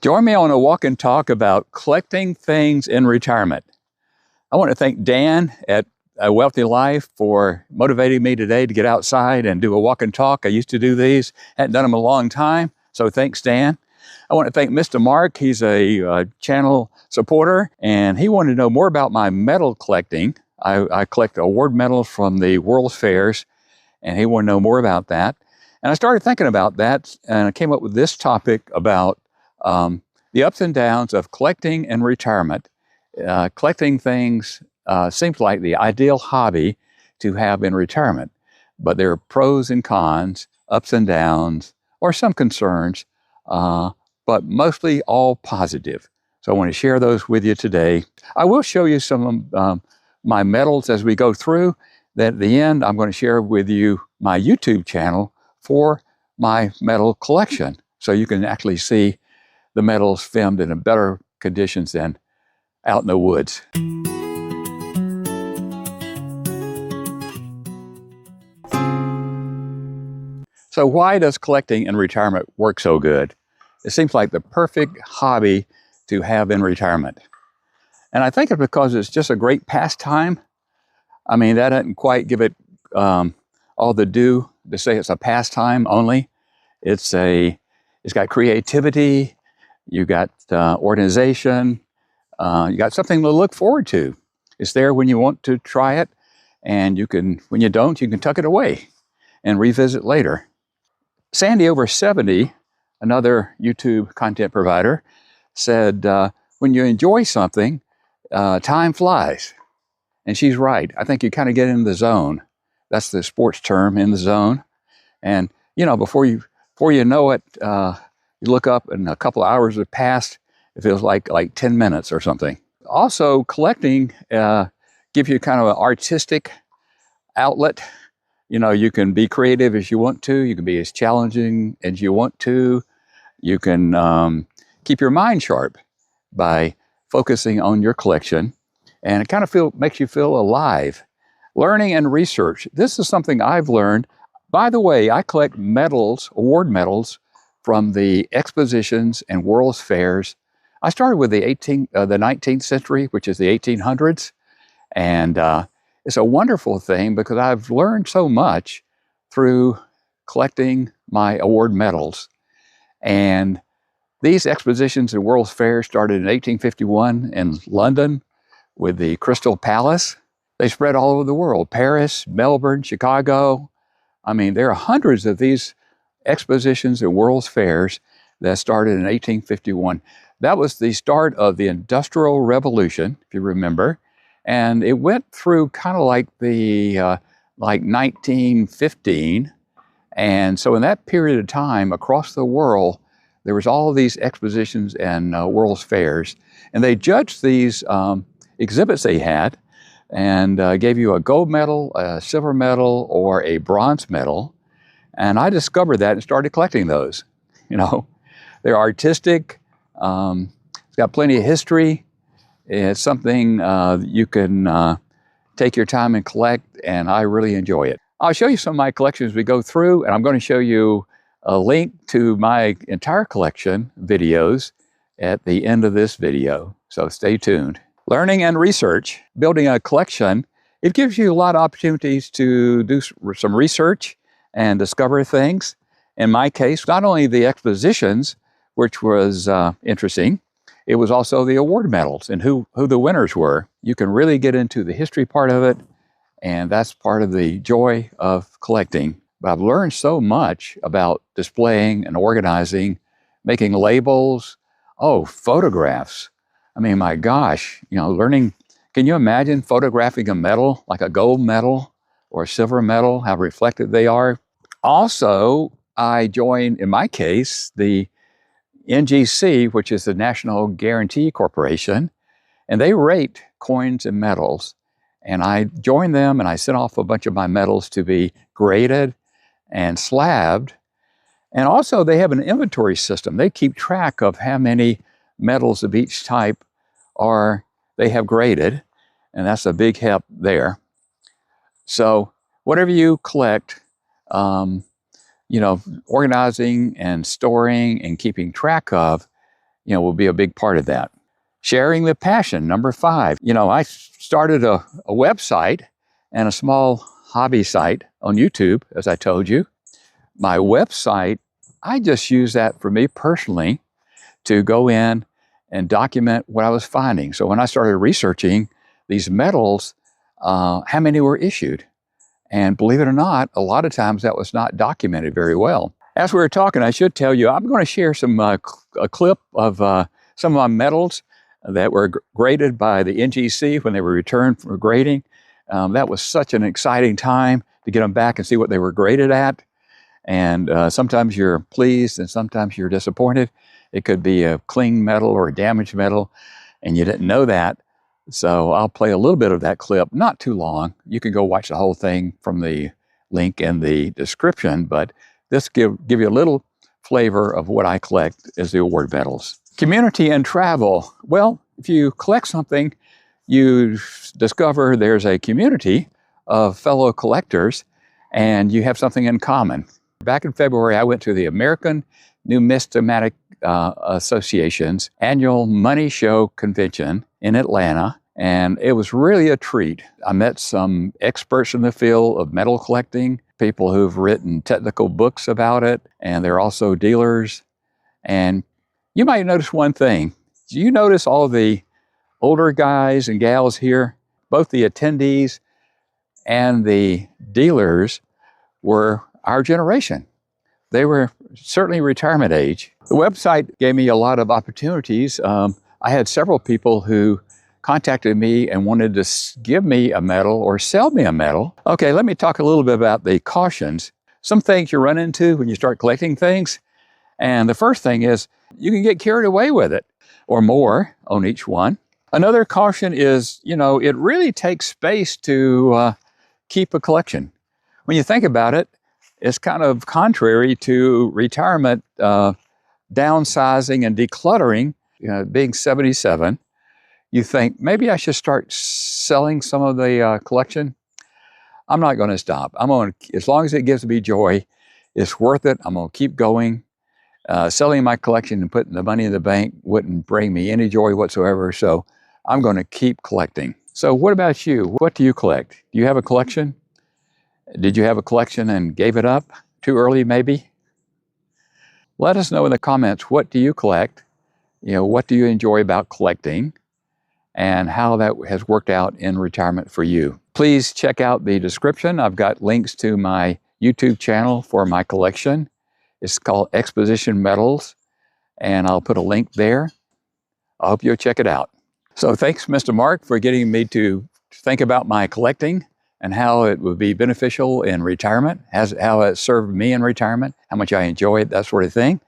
Join me on a walk and talk about collecting things in retirement. I want to thank Dan at A Wealthy Life for motivating me today to get outside and do a walk and talk. I used to do these, hadn't done them in a long time, so thanks, Dan. I want to thank Mr. Mark. He's a channel supporter, and he wanted to know more about my medal collecting. I collect award medals from the World's Fairs, and he wanted to know more about that. And I started thinking about that, and I came up with this topic about the ups and downs of collecting and retirement. Collecting things seems like the ideal hobby to have in retirement, but there are pros and cons, ups and downs, or some concerns, but mostly all positive. So I want to share those with you today. I will show you some of my medals as we go through. Then at the end, I'm going to share with you my YouTube channel for my medal collection, so you can actually see the medals filmed in a better conditions than out in the woods. So why does collecting in retirement work so good? It seems like the perfect hobby to have in retirement. And I think it's because it's just a great pastime. I mean, that doesn't quite give it all the due to say it's a pastime only. It's got creativity, you got organization, you got something to look forward to. It's there when you want to try it, and when you don't, you can tuck it away and revisit later. Sandy over 70, another YouTube content provider, said, when you enjoy something, time flies. And she's right. I think you kind of get in the zone. That's the sports term, in the zone. And, you know, before you know it, you look up and a couple of hours have passed. It feels like 10 minutes or something. Also, collecting gives you kind of an artistic outlet. You know, you can be creative as you want to. You can be as challenging as you want to. You can keep your mind sharp by focusing on your collection. And it kind of makes you feel alive. Learning and research. This is something I've learned. By the way, I collect medals, award medals, from the expositions and World's Fairs. I started with the 19th century, which is the 1800s. And it's a wonderful thing because I've learned so much through collecting my award medals. And these expositions and World's Fairs started in 1851 in London with the Crystal Palace. They spread all over the world, Paris, Melbourne, Chicago. I mean, there are hundreds of these expositions and World's Fairs that started in 1851. That was the start of the Industrial Revolution, if you remember. And it went through kind of like 1915. And so in that period of time, across the world, there was all of these expositions and World's Fairs. And they judged these exhibits they had and gave you a gold medal, a silver medal, or a bronze medal. And I discovered that and started collecting those. You know, they're artistic. It's got plenty of history. It's something you can take your time and collect, and I really enjoy it. I'll show you some of my collections as we go through, and I'm going to show you a link to my entire collection videos at the end of this video, so stay tuned. Learning and research. Building a collection, it gives you a lot of opportunities to do some research and discover things. In my case, not only the expositions, which was interesting, it was also the award medals and who the winners were. You can really get into the history part of it, and that's part of the joy of collecting. But I've learned so much about displaying and organizing, making labels, photographs. I mean, my gosh, you know, learning, can you imagine photographing a medal, like a gold medal or a silver medal, how reflective they are? Also, I joined, in my case, the NGC, which is the National Guarantee Corporation, and they rate coins and medals. And I joined them and I sent off a bunch of my medals to be graded and slabbed. And also they have an inventory system. They keep track of how many medals of each type they have graded, and that's a big help there. So whatever you collect, you know, organizing and storing and keeping track of will be a big part of that. Sharing the passion, number 5. I started a website and a small hobby site on YouTube, as I told you. My website, I just use that for me personally to go in and document what I was finding. So when I started researching these metals, how many were issued? And believe it or not, a lot of times that was not documented very well. As we were talking, I should tell you, I'm going to share a clip of some of my metals that were graded by the NGC when they were returned for grading. That was such an exciting time to get them back and see what they were graded at. And sometimes you're pleased and sometimes you're disappointed. It could be a clean metal or a damaged metal, and you didn't know that. So I'll play a little bit of that clip, not too long. You can go watch the whole thing from the link in the description, but this give you a little flavor of what I collect as the award metals. Community and travel. Well, if you collect something, you discover there's a community of fellow collectors and you have something in common. Back in February, I went to the American Numismatic Association's annual Money Show convention in Atlanta, and it was really a treat. I met some experts in the field of metal collecting, people who've written technical books about it, and they're also dealers. And you might notice one thing. Do you notice all the older guys and gals here? Both the attendees and the dealers were our generation. They were certainly retirement age. The website gave me a lot of opportunities. I had several people who contacted me and wanted to give me a medal or sell me a medal. Okay, let me talk a little bit about the cautions. Some things you run into when you start collecting things. And the first thing is you can get carried away with it or more on each one. Another caution is, it really takes space to keep a collection. When you think about it, it's kind of contrary to retirement, downsizing and decluttering. Being 77, you think, maybe I should start selling some of the collection. I'm not going to stop. As long as it gives me joy, it's worth it. I'm going to keep going. Selling my collection and putting the money in the bank wouldn't bring me any joy whatsoever. So I'm going to keep collecting. So what about you? What do you collect? Do you have a collection? Did you have a collection and gave it up too early, maybe? Let us know in the comments, what do you collect? What do you enjoy about collecting? And how that has worked out in retirement for you. Please check out the description. I've got links to my YouTube channel for my collection. It's called Exposition Metals, and I'll put a link there. I hope you'll check it out. So thanks, Mr. Mark, for getting me to think about my collecting and how it would be beneficial in retirement, how it served me in retirement, how much I enjoy it, that sort of thing.